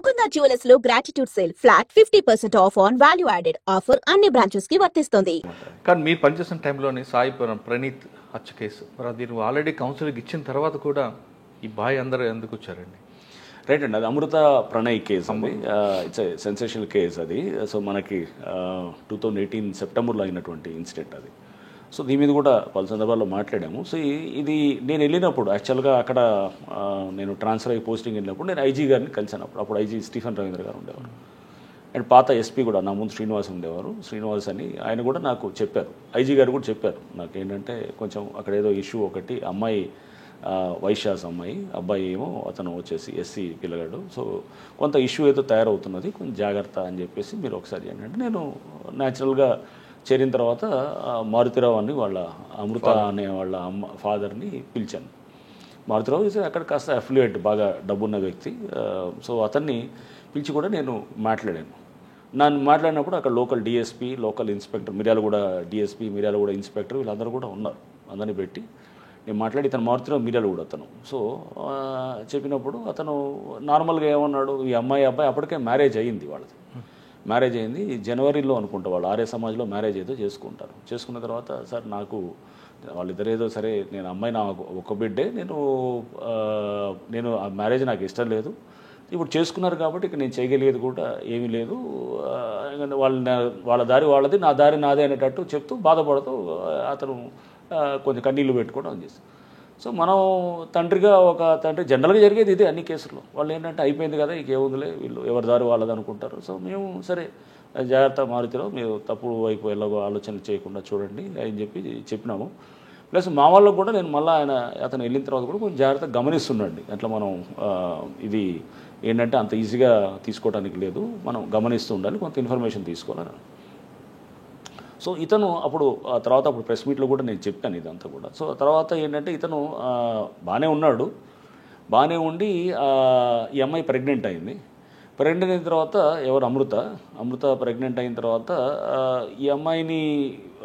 Mukunda jewellers లో gratitude sale flat 50% of on value added offer అన్ని branches కి వర్తిస్తుంది. కానీ మీరు పనిచేసిన టైంలోని సాయి ప్రణీత్ హత్య కేసు మరి దీన్ని ఆల్రెడీ కౌన్సిలింగ్ ఇచ్చిన తర్వాత కూడా ఈ బాయ్ అందరూ ఎందుకు వచ్చారండి? రైట్ అండి, అది అమృత ప్రణయ్ కేసు అండి. ఇట్స్ ఎ సెన్సేషనల్ కేసు అది. సో మనకి 2018 సెప్టెంబర్లో అయినటువంటి ఇన్సిడెంట్ అది. సో దీని మీద కూడా పలు సందర్భాల్లో మాట్లాడాము. సో ఇది నేను వెళ్ళినప్పుడు యాక్చువల్గా అక్కడ నేను ట్రాన్స్ఫర్ అయ్యి పోస్టింగ్ వెళ్ళినప్పుడు నేను ఐజీ గారిని కలిసాను. అప్పుడు ఐజీ స్టీఫెన్ రవీంద్ర గారు ఉండేవారు అండ్ పాత ఎస్పీ కూడా నా ముందు శ్రీనివాస్ ఉండేవారు. శ్రీనివాస్ అని ఆయన కూడా నాకు చెప్పారు, ఐజీ గారు కూడా చెప్పారు నాకు ఏంటంటే కొంచెం అక్కడ ఏదో ఇష్యూ ఒకటి, అమ్మాయి వైశ్యాస్ అమ్మాయి, అబ్బాయి ఏమో అతను వచ్చేసి ఎస్సీ పిల్లగాడు, సో కొంత ఇష్యూ ఏదో తయారవుతున్నది, కొంచెం జాగ్రత్త అని చెప్పేసి మీరు ఒకసారి ఏంటంటే నేను న్యాచురల్గా చేరిన తర్వాత మారుతిరావు అని వాళ్ళ అమృత అనే వాళ్ళ ఫాదర్ని పిలిచాను. మారుతిరావు అక్కడ కాస్త అఫిలియేట్ బాగా డబ్బున్న వ్యక్తి. సో అతన్ని పిలిచి కూడా నేను మాట్లాడాను. నన్ను మాట్లాడినప్పుడు అక్కడ local DSP, local inspector, Miryalaguda DSP, Miryalaguda inspector వీళ్ళందరూ కూడా ఉన్నారు. అందరినీ పెట్టి నేను మాట్లాడి ఇతను మారుతిరావు మిర్యాలగూడ అతను. సో చెప్పినప్పుడు అతను నార్మల్గా ఏమన్నాడు, ఈ అబ్బాయి అప్పటికే మ్యారేజ్ అయ్యింది, వాళ్ళది మ్యారేజ్ అయింది జనవరిలో అనుకుంటా, వాళ్ళు ఆర్య సమాజ్లో మ్యారేజ్ ఏదో చేసుకుంటారు. చేసుకున్న తర్వాత సార్ నాకు వాళ్ళిద్దరేదో సరే నేను అమ్మాయి నా ఒక బిడ్డే, నేను ఆ మ్యారేజ్ నాకు ఇష్టం లేదు, ఇప్పుడు చేసుకున్నారు కాబట్టి ఇక నేను చేయగలిగేది కూడా ఏమీ లేదు, వాళ్ళ దారి వాళ్ళది నా దారి నాదే అనేటట్టు చెప్తూ బాధపడుతూ అతను కొంచెం కన్నీళ్ళు పెట్టుకోవడం చేసి. సో మనం తండ్రిగా ఒక తండ్రి జనరల్గా జరిగేది ఇదే అన్ని కేసుల్లో. వాళ్ళు ఏంటంటే అయిపోయింది కదా ఇంకేముందిలే వీళ్ళు ఎవరి దారి వాళ్ళది అనుకుంటారు. సో మేము సరే జాగ్రత్త మారుతిరావు, మీరు తప్పుడు వైపు ఎలాగో ఆలోచనలు చేయకుండా చూడండి అని చెప్పినాము. ప్లస్ మా వాళ్ళకు కూడా నేను మళ్ళీ అతను వెళ్ళిన తర్వాత కూడా కొంచెం జాగ్రత్తగా గమనిస్తున్నాండి. అట్లా మనం ఇది ఏంటంటే అంత ఈజీగా తీసుకోవడానికి లేదు, మనం గమనిస్తూ ఉండాలి, కొంత ఇన్ఫర్మేషన్ తీసుకోవాలని. సో ఇతను అప్పుడు తర్వాత అప్పుడు ప్రెస్ మీట్లో కూడా నేను చెప్పాను ఇదంతా కూడా. సో తర్వాత ఏంటంటే ఇతను బాగానే ఉన్నాడు, బాగానే ఉండి ఈ అమ్మాయి ప్రెగ్నెంట్ అయింది. ప్రెగ్నెంట్ అయిన తర్వాత ఎవరు అమృత ప్రెగ్నెంట్ అయిన తర్వాత ఈ అమ్మాయిని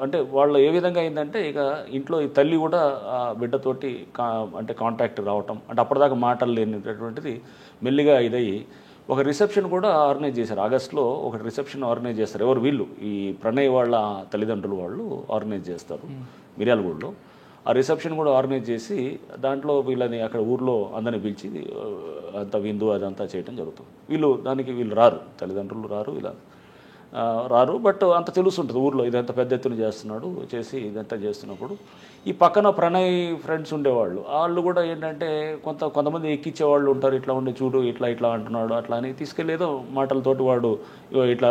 అంటే వాళ్ళు ఏ విధంగా అయిందంటే ఇక ఇంట్లో ఈ తల్లి కూడా బిడ్డతోటి అంటే కాంటాక్ట్ రావటం, అంటే అప్పటిదాకా మాటలు లేనిటటువంటిది మెల్లిగా ఇదయ్యి ఒక రిసెప్షన్ కూడా ఆర్గనైజ్ చేశారు. ఆగస్టులో ఒక రిసెప్షన్ ఆర్గనైజ్ చేస్తారు. ఎవరు వీళ్ళు ఈ ప్రణయ్ వాళ్ళ తల్లిదండ్రులు వాళ్ళు ఆర్గనైజ్ చేస్తారు మిర్యాలగూడలో. ఆ రిసెప్షన్ కూడా ఆర్గనైజ్ చేసి దాంట్లో వీళ్ళని అక్కడ ఊర్లో అందరిని పిలిచి అంత విందు అదంతా చేయడం జరుగుతుంది. వీళ్ళు రారు, తల్లిదండ్రులు రారు, ఇలా రారు. బట్ అంత తెలుస్తుంటుంది ఊర్లో ఇదంతా పెద్ద ఎత్తున చేస్తున్నాడు, చేసి ఇదంతా చేస్తున్నప్పుడు ఈ పక్కన ప్రణయ్ ఫ్రెండ్స్ ఉండేవాళ్ళు, వాళ్ళు కూడా ఏంటంటే కొంతమంది ఎక్కించేవాళ్ళు ఉంటారు, ఇట్లా ఉండి చూడు ఇట్లా అంటున్నాడు అట్లా అని తీసుకెళ్ళి ఏదో మాటలతోటి వాడు ఇట్లా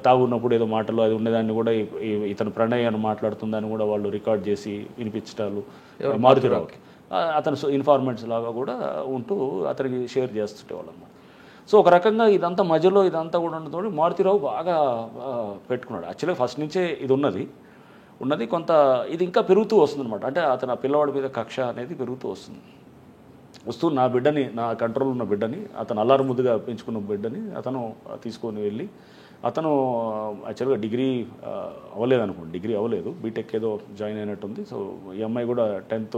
తాగున్నప్పుడు ఏదో మాటలు అది ఉండేదాన్ని కూడా ఇతను ప్రణయ్ అని మాట్లాడుతుందని కూడా వాళ్ళు రికార్డ్ చేసి వినిపించటాలు మారుతిరావుకి, అతను ఇన్ఫార్మెంట్స్ లాగా కూడా ఉంటూ అతనికి షేర్ చేస్తుంటేవాళ్ళు అన్నమాట. సో ఒక రకంగా ఇదంతా మధ్యలో ఇదంతా కూడా ఉండదు, మారుతిరావు బాగా పెట్టుకున్నాడు. యాక్చువల్గా ఫస్ట్ నుంచే ఇది ఉన్నది కొంత ఇది ఇంకా పెరుగుతూ వస్తుంది అనమాట. అంటే అతను పిల్లవాడి మీద కక్ష అనేది పెరుగుతూ వస్తూ నా బిడ్డని, నా కంట్రోల్ ఉన్న బిడ్డని, అతను అల్లారు ముద్దుగా పెంచుకున్న బిడ్డని అతను తీసుకొని వెళ్ళి, అతను యాక్చువల్గా డిగ్రీ అవ్వలేదు, బీటెక్ ఏదో జాయిన్ అయినట్టుంది. సో ఈ అమ్మాయి కూడా 10th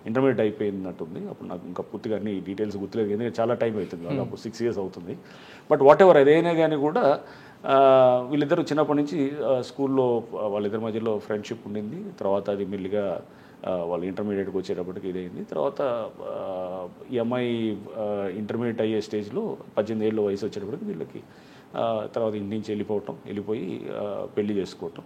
ఇంటర్మీడియట్ అయిపోయినట్టుంది. అప్పుడు నాకు ఇంకా పూర్తిగా అన్ని డీటెయిల్స్ గుర్తులేదు, ఎందుకంటే చాలా టైం అవుతుంది, దాదాపు 6 years అవుతుంది. బట్ వాట్ ఎవర్ ఏదైనా కానీ కూడా వీళ్ళిద్దరూ చిన్నప్పటి నుంచి స్కూల్లో వాళ్ళిద్దరి మధ్యలో ఫ్రెండ్షిప్ ఉండింది. తర్వాత అది మెల్లిగా వాళ్ళు ఇంటర్మీడియట్కి వచ్చేటప్పటికి ఇదైంది. తర్వాత ఈ అమ్మాయి ఇంటర్మీడియట్ అయ్యే స్టేజ్లో 18 ఏళ్ళ వయసు వచ్చేటప్పటికి వీళ్ళకి తర్వాత ఇంటి నుంచి వెళ్ళిపోయి పెళ్లి చేసుకోవటం,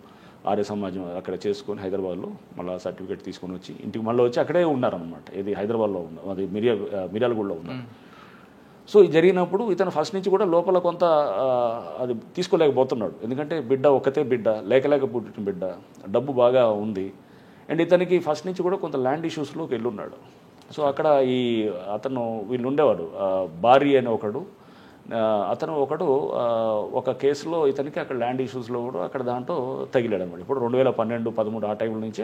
ఆర్య సమాజం అక్కడ చేసుకొని హైదరాబాద్లో మళ్ళీ సర్టిఫికేట్ తీసుకొని వచ్చి ఇంటికి మళ్ళీ వచ్చి అక్కడే ఉన్నారనమాట. ఇది హైదరాబాద్లో అది మిర్యాలగూడలో ఉన్నారు. సో ఇది జరిగినప్పుడు ఇతను ఫస్ట్ నుంచి కూడా లోపల కొంత అది తీసుకోలేకపోతున్నాడు, ఎందుకంటే ఒక్కతే బిడ్డ, లేక పుట్టిన బిడ్డ, డబ్బు బాగా ఉంది. అండ్ ఇతనికి ఫస్ట్ నుంచి కూడా కొంత ల్యాండ్ ఇష్యూస్లోకి వెళ్ళున్నాడు. సో అక్కడ అతను వీళ్ళు ఉండేవాడు భారీ అని అతను ఒక కేసులో ఇతనికి అక్కడ ల్యాండ్ ఇష్యూస్లో కూడా అక్కడ దాంట్లో తగిలాడు అనమాట. ఇప్పుడు 2012-13 ఆ టైంలో నుంచి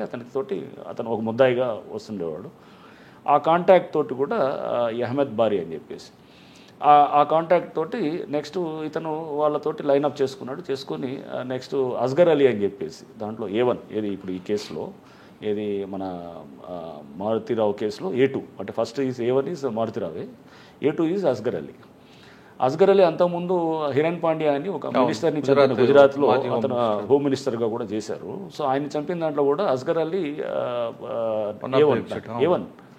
అతను ఒక ముద్దాయిగా వస్తుండేవాడు. ఆ కాంటాక్ట్ తోటి కూడా అహ్మద్ బారీ అని చెప్పేసి ఆ కాంటాక్ట్ తోటి నెక్స్ట్ ఇతను వాళ్ళతోటి లైనప్ చేసుకొని నెక్స్ట్ అస్గర్ అలీ అని చెప్పేసి దాంట్లో A1 ఏది ఇప్పుడు ఈ కేసులో ఏది మన మారుతిరావు కేసులో A2, అంటే ఫస్ట్ ఈజ్ A1 ఈజ్ మారుతిరావే, A2 ఈజ్ అస్గర్ అలీ. అస్గర్ అలీ అంతకుముందు హిరణ్ పాండ్యా అని ఒక మినిస్టర్ని చంపిన గుజరాత్లో అతను హోమ్ మినిస్టర్గా కూడా చేశారు. సో ఆయన చంపిన దాంట్లో కూడా అస్గర్ అలీ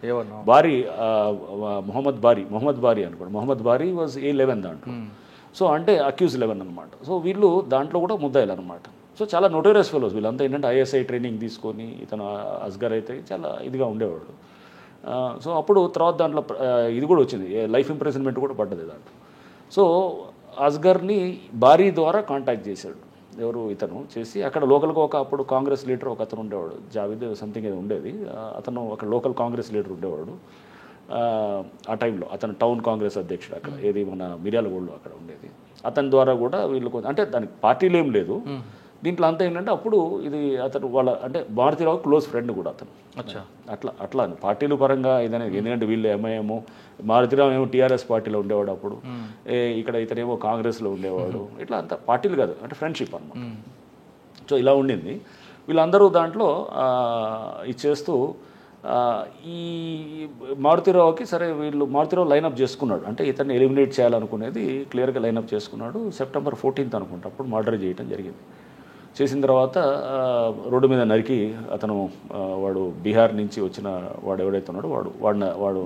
A1 బారీ మొహమ్మద్ బారీ అనుకోండి. మొహమ్మద్ బారీ వాజ్ A11 దాంట్లో. సో అంటే అక్యూజ్ 11 అనమాట. సో వీళ్ళు దాంట్లో కూడా ముద్దాయిలు అనమాట. సో చాలా నోటోరియస్ ఫెలోస్ వీళ్ళంతా ఏంటంటే ISI ట్రైనింగ్ తీసుకొని ఇతను అస్గర్ అయితే చాలా ఇదిగా ఉండేవాడు. సో అప్పుడు తర్వాత దాంట్లో ఇది కూడా వచ్చింది, లైఫ్ ఇంప్రిజన్మెంట్ కూడా పడ్డది దాంట్లో. సో అస్గర్ని బారీ ద్వారా కాంటాక్ట్ చేశాడు ఎవరు ఇతను చేసి, అక్కడ లోకల్గా అప్పుడు కాంగ్రెస్ లీడర్ ఒక అతను ఉండేవాడు, జావేద్ సంథింగ్ ఏదో ఉండేది, అతను అక్కడ లోకల్ కాంగ్రెస్ లీడర్ ఉండేవాడు ఆ టైంలో. అతను టౌన్ కాంగ్రెస్ అధ్యక్షుడు అక్కడ, ఏది మన మిర్యాలగూడలో అక్కడ ఉండేది. అతని ద్వారా కూడా వీళ్ళు అంటే దానికి పార్టీలు ఏం లేదు దీంట్లో. అంతా ఏంటంటే అప్పుడు ఇది అతను వాళ్ళ అంటే భారతీరావు క్లోజ్ ఫ్రెండ్ కూడా అతను. అట్లా పార్టీల పరంగా ఇదనేది, ఎందుకంటే వీళ్ళు MIM, మారుతిరావు ఏమో TRS పార్టీలో ఉండేవాడు అప్పుడు, ఇక్కడ ఇతనేమో కాంగ్రెస్లో ఉండేవాడు. ఇట్లా అంత పార్టీలు కాదు, అంటే ఫ్రెండ్షిప్ అన్నమాట. సో ఇలా ఉండింది. వీళ్ళందరూ దాంట్లో ఇచ్చేస్తూ ఈ మారుతిరావుకి సరే వీళ్ళు మారుతిరావు లైనప్ చేసుకున్నాడు, అంటే ఇతన్ని ఎలిమినేట్ చేయాలనుకునేది క్లియర్గా లైనప్ చేసుకున్నాడు. సెప్టెంబర్ 14th అనుకుంటా అప్పుడు మర్డర్ చేయడం జరిగింది. చేసిన తర్వాత రోడ్డు మీద నరికి అతను వాడు బీహార్ నుంచి వచ్చిన వాడు ఎవడైతే ఉన్నాడో వాడు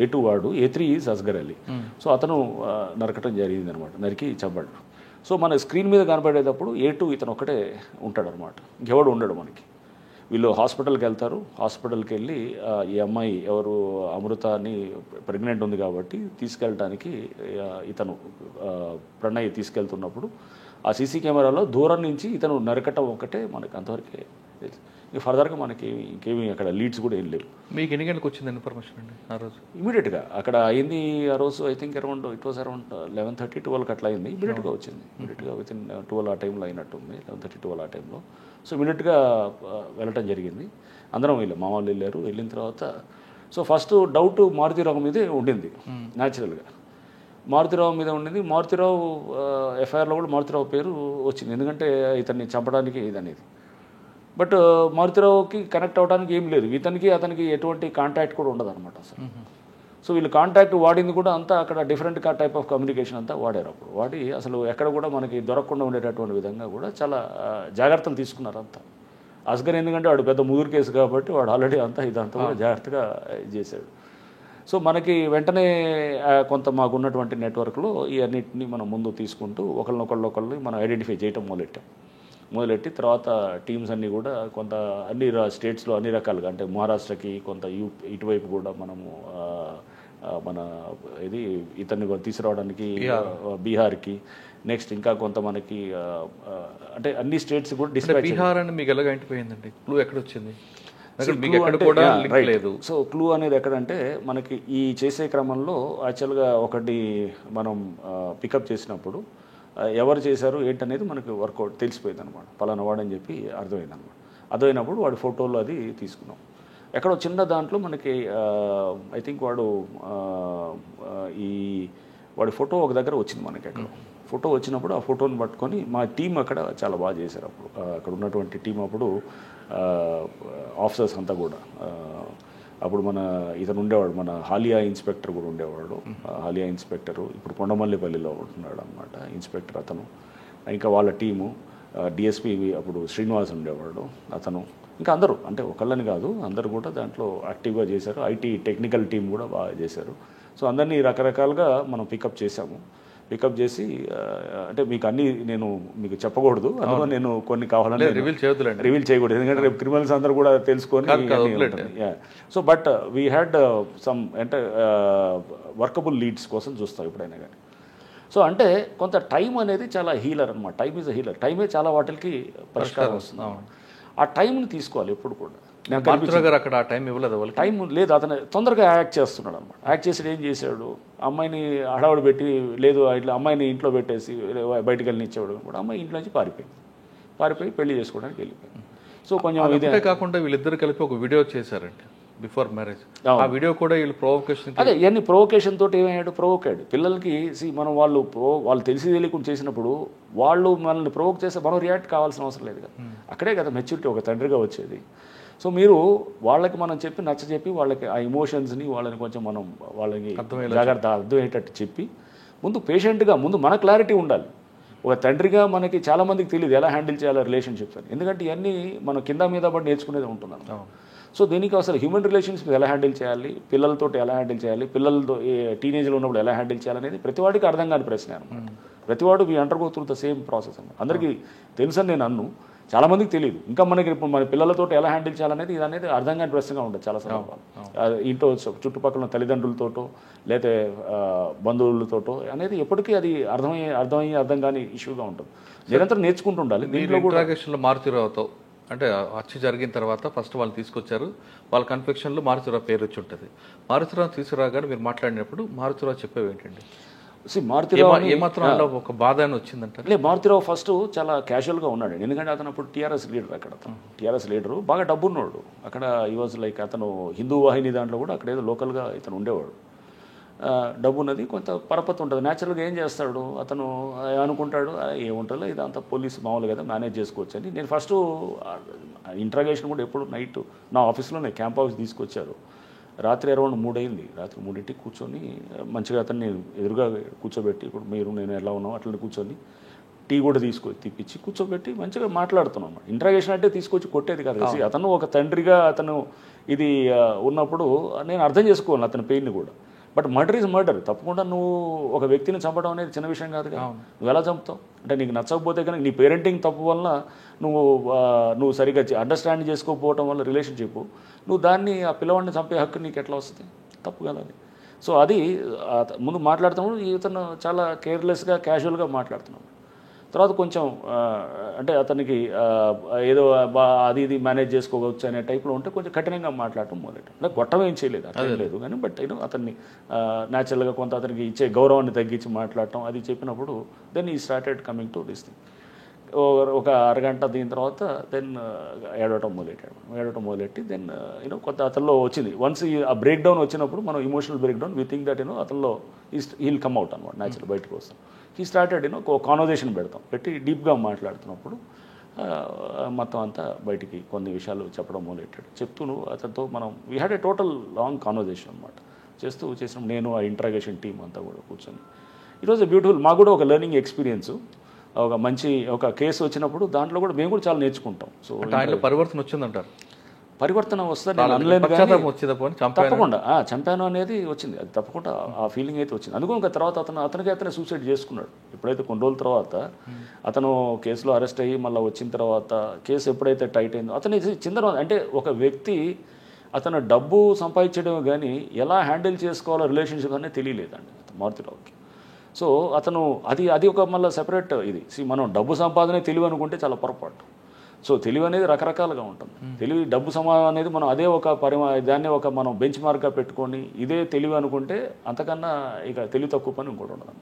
A2 వాడు, A3 is Asghar Ali. So అతను నరకటం జరిగింది అనమాట, నరికి చంపాడు. సో మన స్క్రీన్ మీద కనపడేటప్పుడు A2 ఇతను ఒక్కటే ఉంటాడనమాట, ఇంకెవడు ఉండడు మనకి. వీళ్ళు హాస్పిటల్కి వెళ్తారు. హాస్పిటల్కి వెళ్ళి ఈ అమ్మాయి ఎవరు అమృతని ప్రెగ్నెంట్ ఉంది కాబట్టి తీసుకెళ్ళడానికి ఇతను ప్రణయ్ తీసుకెళ్తున్నప్పుడు ఆ సీసీ కెమెరాలో దూరం నుంచి ఇతను నరకటం ఒకటే మనకి అంతవరకే. ఇక ఫర్దర్గా మనకి ఇంకేమీ అక్కడ లీడ్స్ కూడా ఏం లేవు. మీకు ఎన్ని గంటలకు వచ్చింది ఇన్ఫర్మేషన్ అండి ఆ రోజు? ఇమీడియట్గా అక్కడ అయింది ఆ రోజు. ఐ థింక్ అరౌండ్ 11:30, 12 అట్లా అయింది. ఇమీడియట్గా వచ్చింది. ఇమీడియట్గా వితిన్ 12 ఆ టైంలో అయినట్టుంది, 11:30, 12 ఆ టైంలో. సో ఇమీడియట్గా వెళ్ళటం జరిగింది. అందరం వెళ్ళాం, మా వాళ్ళు వెళ్ళారు. వెళ్ళిన తర్వాత సో ఫస్ట్ డౌట్ మారుతిరావు మీదే ఉండింది న్యాచురల్గా. మారుతిరావు మీద ఉండింది. మారుతిరావు FIRలో కూడా మారుతిరావు పేరు వచ్చింది, ఎందుకంటే ఇతన్ని చంపడానికి ఇదనేది. బట్ మారుతిరావుకి కనెక్ట్ అవ్వడానికి ఏం లేదు, ఇతనికి అతనికి ఎటువంటి కాంటాక్ట్ కూడా ఉండదు అనమాట అసలు. సో వీళ్ళు కాంటాక్ట్ వాడింది కూడా అంతా అక్కడ డిఫరెంట్ టైప్ ఆఫ్ కమ్యూనికేషన్ అంతా వాడారు. అప్పుడు వాడి అసలు ఎక్కడ కూడా మనకి దొరకకుండా ఉండేటటువంటి విధంగా కూడా చాలా జాగ్రత్తలు తీసుకున్నారు అంతా. అస్గర్ ఎందుకంటే వాడు పెద్ద ముదురు కేసు కాబట్టి వాడు ఆల్రెడీ అంతా ఇదంతా కూడా జాగ్రత్తగా చేశాడు. సో మనకి వెంటనే కొంత మాకున్నటువంటి నెట్వర్క్లో ఈ అన్నింటినీ మనం ముందు తీసుకుంటూ ఒకళ్ళని మనం ఐడెంటిఫై చేయటం మొదలెట్టి తర్వాత టీమ్స్ అన్నీ కూడా కొంత అన్ని స్టేట్స్లో అన్ని రకాలుగా, అంటే మహారాష్ట్రకి కొంత ఇటువైపు కూడా మనము మన ఇది ఇతన్ని తీసుకురావడానికి బీహార్కి, నెక్స్ట్ ఇంకా కొంత మనకి అంటే అన్ని స్టేట్స్ కూడా డిస్పాచ్. బీహార్ అని మీకు ఎలాగ అయిపోయిందండి? క్లూ ఎక్కడ వచ్చింది? సో క్లూ అనేది ఎక్కడంటే మనకి ఈ చేసే క్రమంలో యాక్చువల్గా ఒకటి మనం పికప్ చేసినప్పుడు ఎవరు చేశారు ఏంటనేది మనకు వర్కౌట్ తెలిసిపోయింది అనమాట. పలానా వాడని చెప్పి అర్థమైంది అనమాట. అర్థమైనప్పుడు వాడి ఫోటోలు అది తీసుకున్నాం. ఎక్కడో చిన్న దాంట్లో మనకి ఐ థింక్ వాడి ఫోటో ఒక దగ్గర వచ్చింది మనకి. ఫోటో వచ్చినప్పుడు ఆ ఫోటోని పట్టుకొని మా టీం అక్కడ చాలా బాగా చేశారు. అక్కడ ఉన్నటువంటి టీం అప్పుడు ఆఫీసర్స్ అంతా కూడా అప్పుడు ఇతను ఉండేవాడు, మన హాలియా ఇన్స్పెక్టర్ కూడా ఉండేవాడు. హాలియా ఇన్స్పెక్టరు ఇప్పుడు కొండమల్లిపల్లిలో ఉంటున్నాడు అనమాట ఇన్స్పెక్టర్ అతను. ఇంకా వాళ్ళ టీము DSP అప్పుడు శ్రీనివాస్ ఉండేవాడు అతను. ఇంకా అందరూ, అంటే ఒకళ్ళని కాదు, అందరూ కూడా దాంట్లో యాక్టివ్గా చేశారు. IT టెక్నికల్ టీం కూడా బాగా చేశారు. సో అందరినీ రకరకాలుగా మనం పికప్ చేసి అంటే మీకు అన్నీ నేను మీకు చెప్పకూడదు, అందులో నేను కొన్ని కావాలని రివీల్ చేయకూడదు, ఎందుకంటే రేపు క్రిమినల్స్ అందరూ కూడా తెలుసుకొని. So but we had some అంటే వర్కబుల్ లీడ్స్ కోసం చూస్తాం ఎప్పుడైనా కానీ. సో అంటే కొంత టైం అనేది చాలా హీలర్ అనమాట. Time is a healer. టైమే చాలా వాటికి పరిష్కారం వస్తుంది. ఆ టైంని తీసుకోవాలి ఎప్పుడు కూడా. అక్కడ టైం ఇవ్వలేదు, టైం లేదు, అతను తొందరగా యాక్ట్ చేస్తున్నాడు అనమాట. యాక్ట్ చేసి ఏం చేశాడు, అమ్మాయిని హడావుడు పెట్టి లేదు ఇట్లా అమ్మాయిని ఇంట్లో పెట్టేసి బయటకు వెళ్ళనిచ్చేవాడు. కూడా అమ్మాయి ఇంట్లో నుంచి పారిపోయి పెళ్లి చేసుకోవడానికి వెళ్ళిపోయింది. సో కొంచెం ఇదే కాకుండా వీళ్ళిద్దరు కలిపి ఒక వీడియో చేశారంటే బిఫోర్ మ్యారేజ్. ఆ వీడియో కూడా వీళ్ళు ప్రొవోకేషన్, అదే ఇవన్నీ ప్రొవోకేషన్ తోటి ఏమయ్యాడు, ప్రొవోకాడు పిల్లలకి. మనం వాళ్ళు తెలిసి తెలియకుండా చేసినప్పుడు వాళ్ళు మనల్ని ప్రొవోక్ చేస్తే మనం రియాక్ట్ కావాల్సిన అవసరం లేదు కదా. అక్కడే కదా మెచ్యూరిటీ ఒక తండ్రిగా వచ్చేది. సో మీరు వాళ్ళకి మనం చెప్పి నచ్చజెప్పి వాళ్ళకి ఆ ఎమోషన్స్ని వాళ్ళని కొంచెం మనం వాళ్ళకి జాగ్రత్త అర్థమయ్యేటట్టు చెప్పి ముందు పేషెంట్గా ముందు మన క్లారిటీ ఉండాలి. ఒక తండ్రిగా మనకి చాలామందికి తెలియదు ఎలా హ్యాండిల్ చేయాలి రిలేషన్షిప్స్ అని, ఎందుకంటే ఇవన్నీ మనం కింద మీద పడి నేర్చుకునేది ఉంటున్నాను. సో దీనికి అసలు హ్యూమన్ రిలేషన్షిప్స్ ఎలా హ్యాండిల్ చేయాలి, పిల్లలతో ఎలా హ్యాండిల్ చేయాలి, పిల్లలతో టీనేజ్లో ఉన్నప్పుడు ఎలా హ్యాండిల్ చేయాలనేది ప్రతివాడికి అర్థం కాని ప్రశ్న అనమాట. ప్రతివాడు we undergo through the same process అన్నమాట. అందరికీ తెలుసని నేను అన్ను, చాలామందికి తెలియదు. ఇంకా మనకి ఇప్పుడు మన పిల్లలతో ఎలా హ్యాండిల్ చేయాలనేది ఇది అనేది అర్థం కాని ప్రశ్నగా ఉంటుంది చాలా సందర్భాలు. ఇంట్లో చుట్టుపక్కల తల్లిదండ్రులతోటో లేకపోతే బంధువులతోటో అనేది ఎప్పటికీ అది అర్థం కాని ఇష్యూగా ఉంటుంది. నిరంతరం నేర్చుకుంటూ ఉండాలి. దీంట్లో కూడా మారుతిరావుతో అంటే హత్య జరిగిన తర్వాత ఫస్ట్ వాళ్ళు తీసుకొచ్చారు, వాళ్ళ కన్ఫెక్షన్లో మారుతిరావు పేరు వచ్చి ఉంటుంది. మారుతిరావు తీసుకురాగానే మీరు మాట్లాడినప్పుడు మారుతిరావు చెప్పేవి ఏంటండి? మారుతిరావు ఏమాత్రం ఒక బాధ అని వచ్చిందంటే లే, మారుతిరావు ఫస్ట్ చాలా క్యాజువల్గా ఉన్నాడు. ఎందుకంటే అతను అప్పుడు టీఆర్ఎస్ లీడర్. అక్కడ టీఆర్ఎస్ లీడరు బాగా డబ్బున్నాడు. అక్కడ ఈ వాజ్ లైక్ అతను హిందూ వాహిని దాంట్లో కూడా అక్కడ ఏదో లోకల్గా ఇతను ఉండేవాడు. డబ్బు ఉన్నది, కొంత పరపతి ఉంటుంది. న్యాచురల్గా ఏం చేస్తాడు అతను అనుకుంటాడు ఏముంటుందో ఇదంతా పోలీసు మామూలు కదా మేనేజ్ చేసుకోవచ్చు అని. నేను ఫస్ట్ ఇంట్రాగేషన్ కూడా ఎప్పుడు నైట్ నా ఆఫీస్లోనే క్యాంప్ ఆఫీస్ తీసుకొచ్చారు. రాత్రి అరౌండ్ 3 అయింది. రాత్రి 3ంటికి కూర్చొని మంచిగా అతన్ని ఎదురుగా కూర్చోబెట్టి, ఇప్పుడు మీరు నేను ఎలా ఉన్నాం అట్లనే కూర్చొని టీ కూడా తీపిచ్చి కూర్చోబెట్టి మంచిగా మాట్లాడుతున్నాం. ఇంట్రాగేషన్ అంటే తీసుకొచ్చి కొట్టేది కాదు. అతను ఒక తండ్రిగా అతను ఇది ఉన్నప్పుడు నేను అర్థం చేసుకోవాలి అతని పెయిన్ని కూడా. But murder is murder. తప్పకుండా నువ్వు ఒక వ్యక్తిని చంపడం అనేది చిన్న విషయం కాదు కదా. నువ్వు ఎలా చంపుతావు అంటే నీకు నచ్చకపోతే కనుక నీ పేరెంటింగ్ తప్పు వల్ల నువ్వు సరిగ్గా అండర్స్టాండ్ చేసుకోకపోవడం వల్ల రిలేషన్షిప్ నువ్వు దాన్ని ఆ పిల్లవాడిని చంపే హక్కు నీకు ఎట్లా వస్తుంది? తప్పు కదా అది. సో అది ముందు మాట్లాడుతున్నప్పుడు ఇతను చాలా కేర్లెస్గా క్యాజువల్గా మాట్లాడుతున్నాడు. తర్వాత కొంచెం అంటే అతనికి ఏదో అది ఇది మేనేజ్ చేసుకోవచ్చు అనే టైప్లో ఉంటే కొంచెం కఠినంగా మాట్లాడటం మొదలెట్టాం. అంటే గొట్టం ఏం చేయలేదు, అట్లా లేదు కానీ బట్ అతన్ని న్యాచురల్గా కొంత అతనికి ఇచ్చే గౌరవాన్ని తగ్గించి మాట్లాడటం అది చెప్పినప్పుడు దెన్ ఈ started coming to this thing. ఒక అరగంట దీని తర్వాత దెన్ ఏడవటం మొదలెట్టి దెన్ కొంత అతనిలో వచ్చింది. వన్స్ ఆ బ్రేక్ డౌన్ వచ్చినప్పుడు మనం emotional break down we think that అతనిలో హీల్ కమ్ అవుట్ అనమాట. న్యాచురల్ బయటకు వస్తాం. హీ స్టార్టెడ్ ఒక కాన్వర్జేషన్ పెట్టి డీప్గా మాట్లాడుతున్నప్పుడు మొత్తం అంతా బయటికి కొన్ని విషయాలు చెప్పడం మొదలెట్టాడు. చెప్తూ అతనితో మనం we had a total long conversation అనమాట. చేసినప్పుడు నేను ఆ ఇంట్రాగేషన్ టీమ్ అంతా కూడా కూర్చొని ఇట్ వాజ్ బ్యూటిఫుల్. మాకు కూడా ఒక లెర్నింగ్ ఎక్స్పీరియన్స్. ఒక కేసు వచ్చినప్పుడు దాంట్లో కూడా మేము కూడా చాలా నేర్చుకుంటాం. సో పరివర్తన వచ్చిందంటారు? పరివర్తన వస్తే నేను అనలేను కానీ తప్పకుండా చంపాను అనేది వచ్చింది. అది తప్పకుండా ఆ ఫీలింగ్ అయితే వచ్చింది. అందుకని ఇంకా తర్వాత అతనే సూసైడ్ చేసుకున్నాడు. ఎప్పుడైతే కొన్ని రోజుల తర్వాత అతను కేసులో అరెస్ట్ అయ్యి మళ్ళీ వచ్చిన తర్వాత కేసు ఎప్పుడైతే టైట్ అయిందో అతని చిందన అంటే ఒక వ్యక్తి అతను డబ్బు సంపాదించడం కానీ ఎలా హ్యాండిల్ చేసుకోవాలో రిలేషన్షిప్ అనేది తెలియలేదండి మారుతిరావుకి. సో అతను అది ఒక మళ్ళీ సెపరేట్ ఇది. మనం డబ్బు సంపాదనే తెలివి అనుకుంటే చాలా పొరపాటు. సో తెలివి అనేది రకరకాలుగా ఉంటుంది. తెలివి డబ్బు సమానం అనేది మనం అదే ఒక దాన్ని ఒక మనం బెంచ్ మార్క్గా పెట్టుకొని ఇదే తెలివి అనుకుంటే అంతకన్నా ఇక తెలివి తక్కువ పని ఇంకోటి ఉండదు.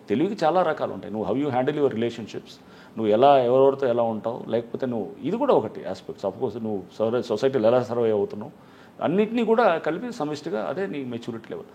తెలివికి చాలా రకాలు ఉంటాయి. నువ్వు how you handle your relationships, నువ్వు ఎవరెవరితో ఎలా ఉంటావు, లేకపోతే నువ్వు ఇది కూడా ఒకటి ఆస్పెక్ట్స్. అఫ్కోర్స్ నువ్వు సొసైటీలో ఎలా సర్వే అవుతున్నావు, అన్నింటినీ కూడా కలిపి సమిష్టిగా అదే నీ మెచ్యూరిటీ లెవెల్.